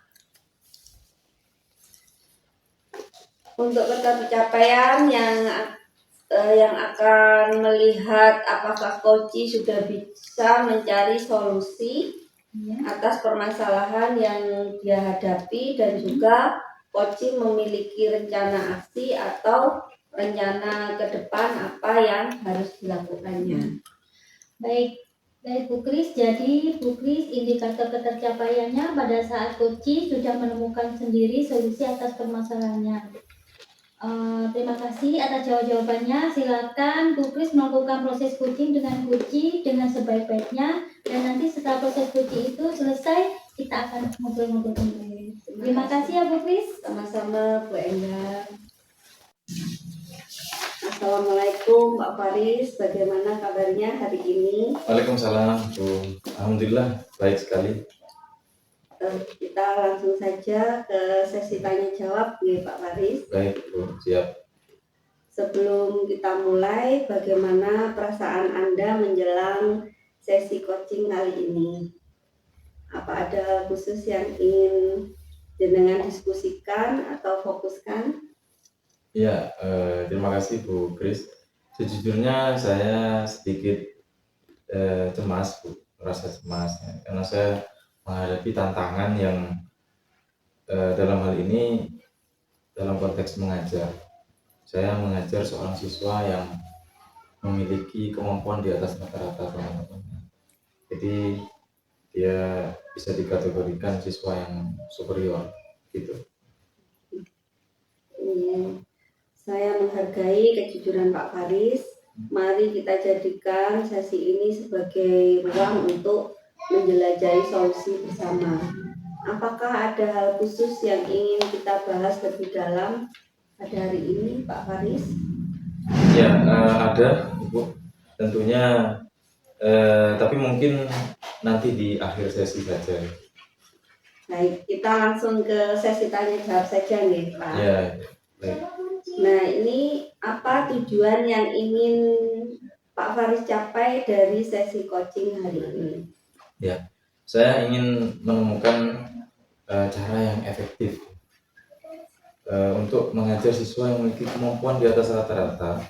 Untuk pencapaian yang akan melihat apakah coaching sudah bisa mencari solusi atas permasalahan yang dia hadapi, dan juga coaching memiliki rencana aksi atau rencana ke depan apa yang harus dilakukannya. Baik Bu Kris, jadi Bu Kris indikator ketercapaiannya pada saat coaching sudah menemukan sendiri solusi atas permasalahannya. Terima kasih atas jawabannya. Silakan Bu Kris melakukan proses kucing dengan kuci dengan sebaik-baiknya, dan nanti setelah proses kuci itu selesai kita akan ngobrol-ngobrol kembali. Terima kasih ya Bu Kris. Sama-sama Bu Endah. Assalamualaikum Pak Faris, bagaimana kabarnya hari ini? Waalaikumsalam Bu. Alhamdulillah baik sekali. Kita langsung saja ke sesi tanya jawab nih Pak Faris. Baik Bu, siap. Sebelum kita mulai, bagaimana perasaan Anda menjelang sesi coaching kali ini? Apa ada hal khusus yang ingin jenengan diskusikan atau fokuskan? Ya, terima kasih Bu Kris. Sejujurnya saya sedikit cemas Bu, merasa cemas ya, karena saya menghadapi tantangan yang dalam hal ini dalam konteks mengajar. Saya mengajar seorang siswa yang memiliki kemampuan di atas rata-rata teman-teman. Jadi dia bisa dikategorikan siswa yang superior gitu. Saya menghargai kejujuran Pak Faris. Mari kita jadikan sesi ini sebagai ruang untuk menjelajahi solusi bersama. Apakah ada hal khusus yang ingin kita bahas lebih dalam pada hari ini, Pak Faris? Ya, ada Ibu. Tentunya, tapi mungkin nanti di akhir sesi saja. Baik, kita langsung ke sesi tanya jawab saja nih, Pak. Ya, baik. Nah, ini apa tujuan yang ingin Pak Faris capai dari sesi coaching hari ini? Ya, saya ingin menemukan cara yang efektif untuk mengajar siswa yang memiliki kemampuan di atas rata-rata.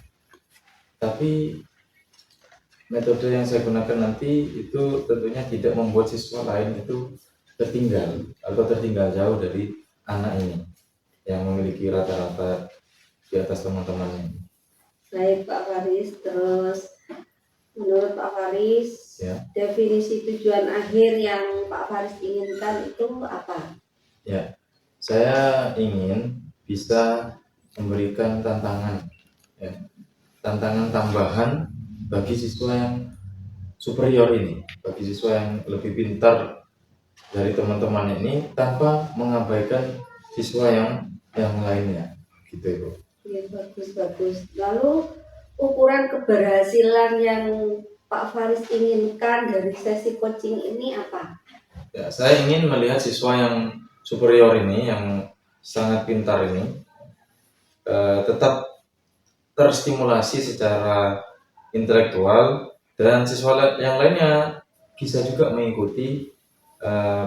Tapi metode yang saya gunakan nanti itu tentunya tidak membuat siswa lain itu tertinggal atau tertinggal jauh dari anak ini yang memiliki rata-rata di atas teman-temannya. Baik Pak Faris, terus menurut Pak Faris, Ya. definisi tujuan akhir yang Pak Faris inginkan itu apa? Ya, saya ingin bisa memberikan tantangan, ya, tantangan tambahan bagi siswa yang superior ini, bagi siswa yang lebih pintar dari teman-teman ini tanpa mengabaikan siswa yang lainnya, gitu Ibu. Ya, bagus. Lalu ukuran keberhasilan yang Pak Faris inginkan dari sesi coaching ini apa? Ya, saya ingin melihat siswa yang superior ini, yang sangat pintar ini, tetap terstimulasi secara intelektual, dan siswa yang lainnya bisa juga mengikuti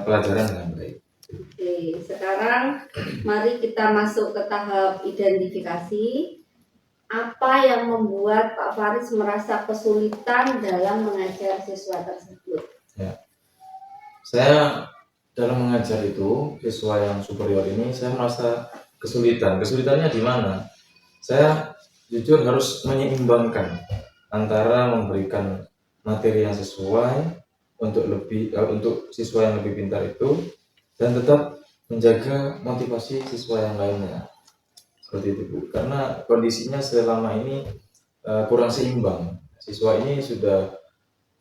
pelajaran dengan baik. Oke, sekarang mari kita masuk ke tahap identifikasi. Apa yang membuat Pak Faris merasa kesulitan dalam mengajar siswa tersebut? Ya. Saya dalam mengajar itu, siswa yang superior ini, saya merasa kesulitan. Kesulitannya di mana? Saya jujur harus menyeimbangkan antara memberikan materi yang sesuai untuk siswa yang lebih pintar itu, dan tetap menjaga motivasi siswa yang lainnya. Seperti itu Bu. Karena kondisinya selama ini kurang seimbang. Siswa ini sudah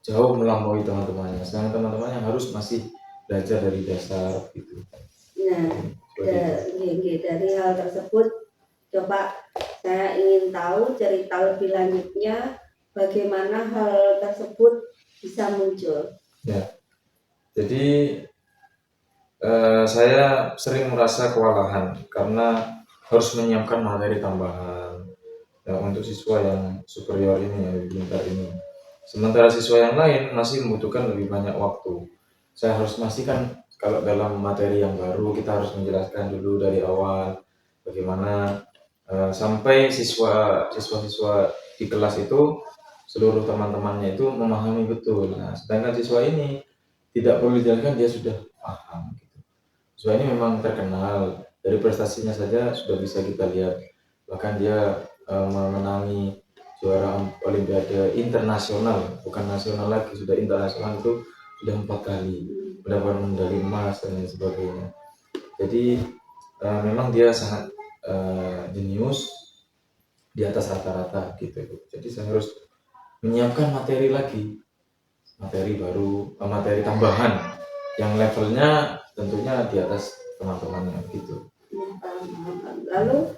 jauh melampaui teman-temannya, sedangkan teman-temannya harus masih belajar dari dasar gitu. Nah, dari hal tersebut, coba saya ingin tahu cerita lebih lanjutnya bagaimana hal tersebut bisa muncul. Ya, jadi saya sering merasa kewalahan karena harus menyiapkan materi tambahan ya, untuk siswa yang superior ini, yang lebih pintar ini. Sementara siswa yang lain masih membutuhkan lebih banyak waktu. Saya harus pastikan kalau dalam materi yang baru kita harus menjelaskan dulu dari awal bagaimana sampai siswa-siswa di kelas itu, seluruh teman-temannya itu memahami betul. Nah, sedangkan siswa ini tidak perlu dijelaskan, dia sudah paham. Gitu. Siswa ini memang terkenal, dari prestasinya saja sudah bisa kita lihat. Bahkan dia memenangi juara Olimpiade internasional, bukan nasional lagi, sudah internasional, itu sudah 4 kali mendapatkan medali emas dan lain sebagainya. Jadi memang dia sangat jenius di atas rata-rata gitu. Jadi saya harus menyiapkan materi lagi, materi baru, materi tambahan yang levelnya tentunya di atas teman-temannya gitu. Lalu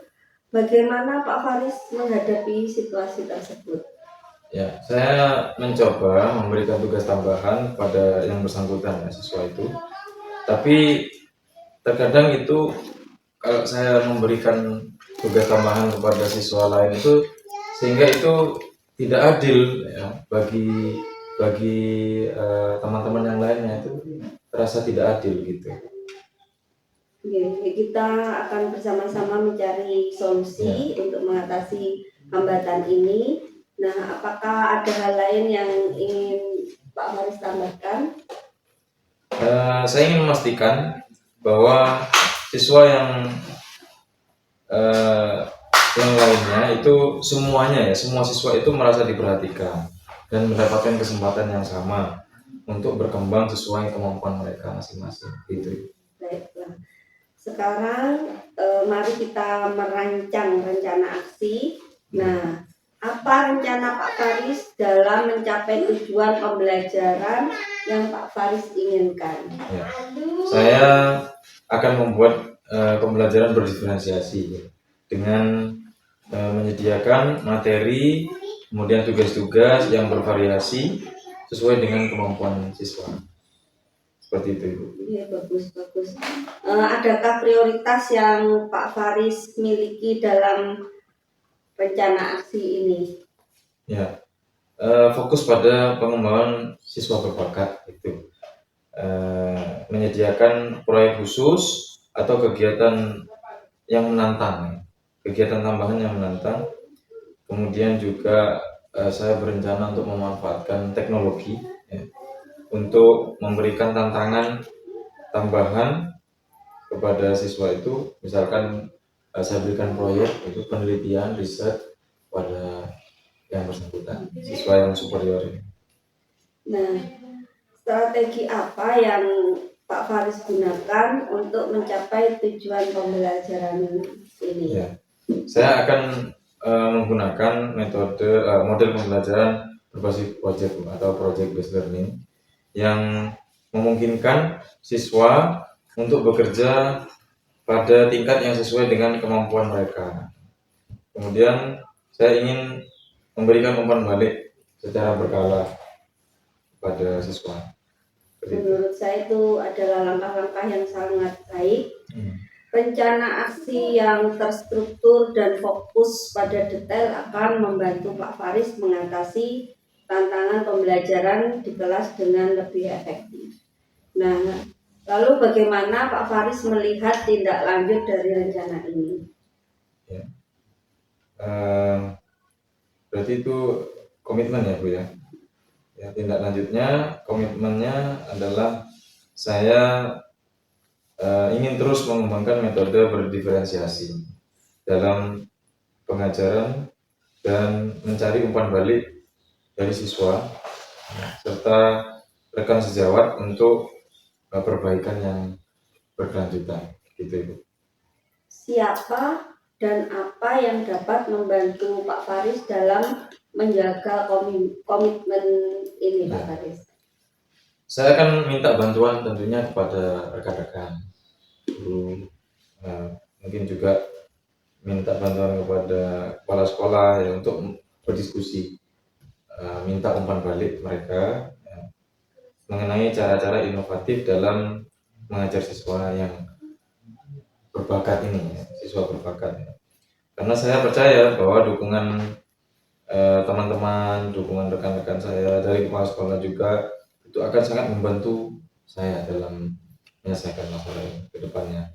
bagaimana Pak Faris menghadapi situasi tersebut? Ya, saya mencoba memberikan tugas tambahan pada yang bersangkutan ya, siswa itu. Tapi terkadang itu kalau saya memberikan tugas tambahan kepada siswa lain itu, sehingga itu tidak adil ya, bagi teman-teman yang lainnya, itu terasa tidak adil gitu. Oke, kita akan bersama-sama mencari solusi untuk mengatasi hambatan ini. Nah, apakah ada hal lain yang ingin Pak Faris tambahkan? Saya ingin memastikan bahwa siswa yang lainnya itu semuanya ya, semua siswa itu merasa diperhatikan dan mendapatkan kesempatan yang sama untuk berkembang sesuai kemampuan mereka masing-masing gitu. Baiklah. Sekarang mari kita merancang rencana aksi. Nah, apa rencana Pak Faris dalam mencapai tujuan pembelajaran yang Pak Faris inginkan? Ya. Saya akan membuat pembelajaran berdiferensiasi dengan menyediakan materi, kemudian tugas-tugas yang bervariasi sesuai dengan kemampuan siswa. Seperti itu, Ibu. Iya, bagus. Adakah prioritas yang Pak Faris miliki dalam rencana aksi ini? Ya, fokus pada pengembangan siswa berbakat itu, menyediakan proyek khusus atau kegiatan yang menantang, kegiatan tambahan yang menantang. Kemudian juga saya berencana untuk memanfaatkan teknologi ya, untuk memberikan tantangan tambahan kepada siswa itu. Misalkan saya berikan proyek itu penelitian riset pada yang bersangkutan, siswa yang superior ini. Nah, strategi apa yang Pak Faris gunakan untuk mencapai tujuan pembelajaran ini? Ya, saya akan menggunakan model pembelajaran berbasis project atau project based learning yang memungkinkan siswa untuk bekerja pada tingkat yang sesuai dengan kemampuan mereka. Kemudian saya ingin memberikan umpan balik secara berkala pada siswa. Menurut saya itu adalah langkah-langkah yang sangat baik. Rencana aksi yang terstruktur dan fokus pada detail akan membantu Pak Faris mengatasi tantangan pembelajaran di kelas dengan lebih efektif. Nah, lalu bagaimana Pak Faris melihat tindak lanjut dari rencana ini? Ya. Berarti itu komitmen ya Bu ya. Ya, tindak lanjutnya, komitmennya adalah saya ingin terus mengembangkan metode berdiferensiasi dalam pengajaran dan mencari umpan balik dari siswa serta rekan sejawat untuk perbaikan yang berkelanjutan gitu Ibu. Siapa dan apa yang dapat membantu Pak Faris dalam menjaga komitmen ini, Pak Faris? Saya akan minta bantuan tentunya kepada rekan-rekan guru, mungkin juga minta bantuan kepada kepala sekolah ya, untuk berdiskusi, minta umpan balik mereka ya, mengenai cara-cara inovatif dalam mengajar siswa yang berbakat ini ya, siswa berbakat ya. Karena saya percaya bahwa dukungan teman-teman, dukungan rekan-rekan saya dari kepala sekolah juga itu akan sangat membantu saya dalam menyelesaikan masalah ke depannya.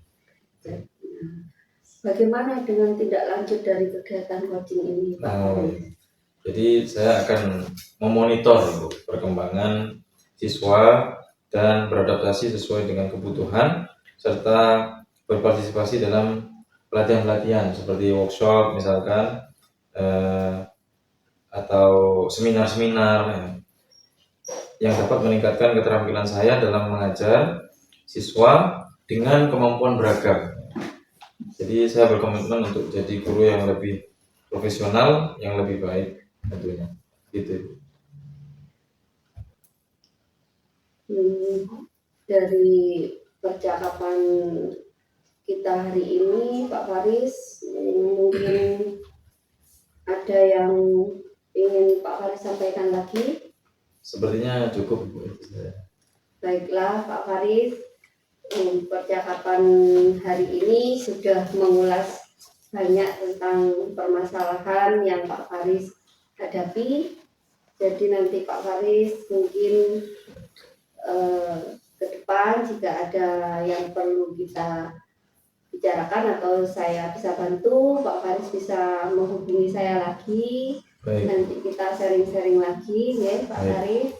Bagaimana dengan tindak lanjut dari kegiatan coaching ini, Pak Faris? Jadi saya akan memonitor perkembangan siswa dan beradaptasi sesuai dengan kebutuhan serta berpartisipasi dalam pelatihan-pelatihan seperti workshop misalkan atau seminar-seminar yang dapat meningkatkan keterampilan saya dalam mengajar siswa dengan kemampuan beragam. Jadi saya berkomitmen untuk jadi guru yang lebih profesional, yang lebih baik tentunya. Gitu. Dari percakapan kita hari ini, Pak Faris, mungkin ada yang ingin Pak Faris sampaikan lagi? Sepertinya cukup Bu. Baiklah Pak Faris, percakapan hari ini sudah mengulas banyak tentang permasalahan yang Pak Faris hadapi. Jadi nanti Pak Faris mungkin ke depan jika ada yang perlu kita bicarakan atau saya bisa bantu, Pak Faris bisa menghubungi saya lagi. Baik. Nanti kita sharing-sharing lagi ya Pak Baik. Faris.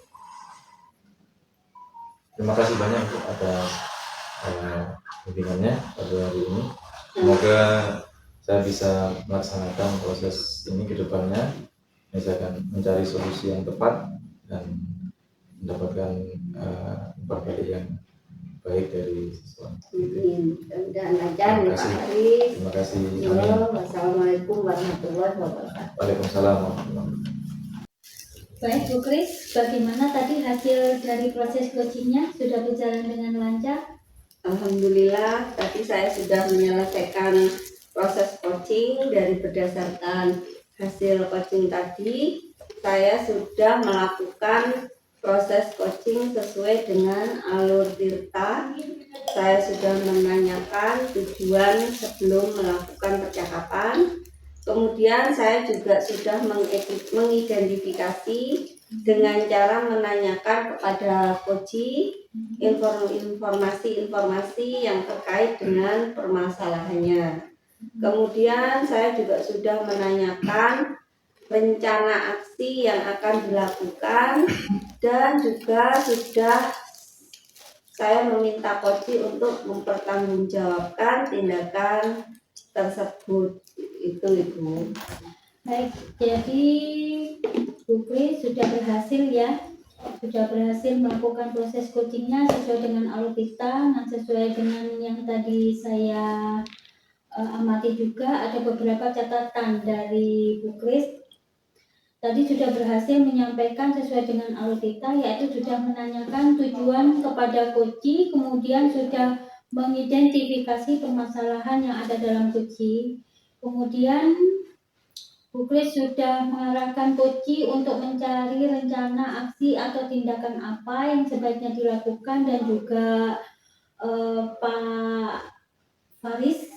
Terima kasih banyak Bu atas bimbingannya pada hari ini. Semoga saya bisa melaksanakan proses ini ke depannya. Saya akan mencari solusi yang tepat dan mendapatkan informasi yang baik dari siswa. Dan lancar ya Pak Faris. Terima kasih. Wassalamualaikum warahmatullahi wabarakatuh. Waalaikumsalam warahmatullahi wabarakatuh. Baik Bu Kris, bagaimana tadi hasil dari proses coachingnya? Sudah berjalan dengan lancar? Alhamdulillah, tadi saya sudah menyelesaikan proses coaching dari berdasarkan hasil coaching tadi. Saya sudah melakukan proses coaching sesuai dengan alur Tirta. Saya sudah menanyakan tujuan sebelum melakukan percakapan. Kemudian saya juga sudah mengidentifikasi dengan cara menanyakan kepada coach informasi-informasi yang terkait dengan permasalahannya. Kemudian saya juga sudah menanyakan rencana aksi yang akan dilakukan dan juga sudah saya meminta coach untuk mempertanggungjawabkan tindakan tersebut. Itu Ibu. Baik, jadi Bu Kris sudah berhasil ya, sudah berhasil melakukan proses coachingnya sesuai dengan alur kita. Nah, sesuai dengan yang tadi saya amati juga ada beberapa catatan dari Bu Kris. Tadi sudah berhasil menyampaikan sesuai dengan alur kita, yaitu sudah menanyakan tujuan kepada coach, kemudian sudah mengidentifikasi permasalahan yang ada dalam coach. Kemudian Bu Kris sudah mengarahkan coach untuk mencari rencana aksi atau tindakan apa yang sebaiknya dilakukan, dan juga Pak Faris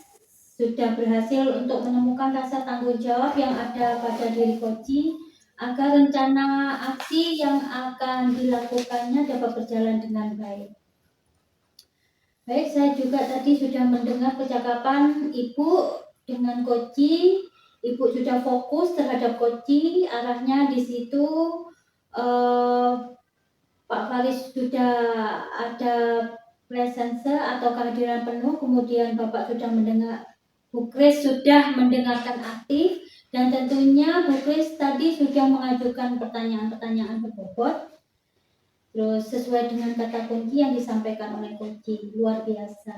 sudah berhasil untuk menemukan rasa tanggung jawab yang ada pada diri coach agar rencana aksi yang akan dilakukannya dapat berjalan dengan baik. Baik, saya juga tadi sudah mendengar percakapan Ibu dengan coach. Ibu sudah fokus terhadap coach, arahnya di situ. Pak Faris sudah ada presence atau kehadiran penuh, kemudian Bapak sudah mendengar, Bu Kris sudah mendengarkan aktif, dan tentunya Bu Kris tadi sudah mengajukan pertanyaan-pertanyaan berbobot. Terus sesuai dengan kata kunci yang disampaikan oleh coach, luar biasa.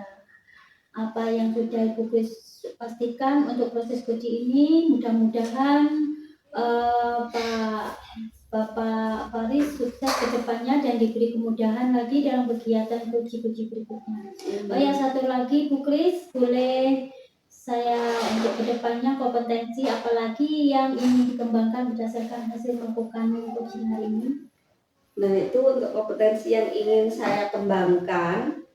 Apa yang sudah Ibu Kris pastikan untuk proses coach ini, mudah-mudahan Bapak Faris sukses ke depannya dan diberi kemudahan lagi dalam kegiatan coach berikutnya. Oh ya, satu lagi Bu Kris, boleh saya untuk kedepannya kompetensi apalagi yang ingin dikembangkan berdasarkan hasil melakukan coaching hari ini? Nah, itu untuk kompetensi yang ingin saya kembangkan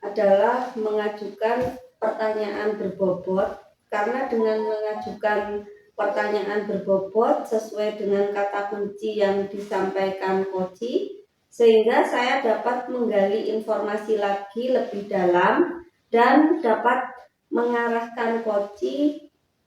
adalah mengajukan pertanyaan berbobot, karena dengan mengajukan pertanyaan berbobot sesuai dengan kata kunci yang disampaikan coach, sehingga saya dapat menggali informasi lagi lebih dalam dan dapat mengarahkan coach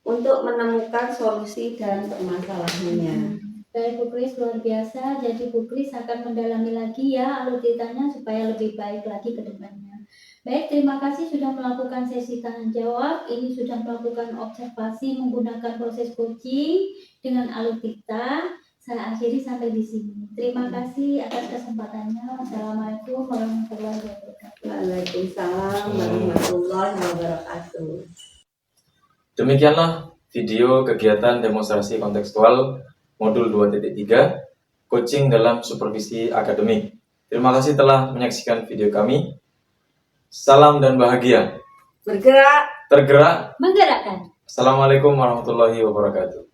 untuk menemukan solusi dan permasalahannya. Baik Bu Kris, luar biasa. Jadi Bu Kris akan mendalami lagi ya alur ceritanya supaya lebih baik lagi ke depannya. Baik, terima kasih sudah melakukan sesi tanya jawab. Ini sudah melakukan observasi menggunakan proses coaching dengan alur kita. Saya akhiri sampai di sini. Terima kasih atas kesempatannya. Wassalamualaikum warahmatullahi wabarakatuh. Waalaikumsalam warahmatullahi wabarakatuh. Demikianlah video kegiatan demonstrasi kontekstual modul 2.3 coaching dalam supervisi akademik. Terima kasih telah menyaksikan video kami. Salam dan bahagia. Bergerak, Tergerak. Menggerakkan. Assalamualaikum warahmatullahi wabarakatuh.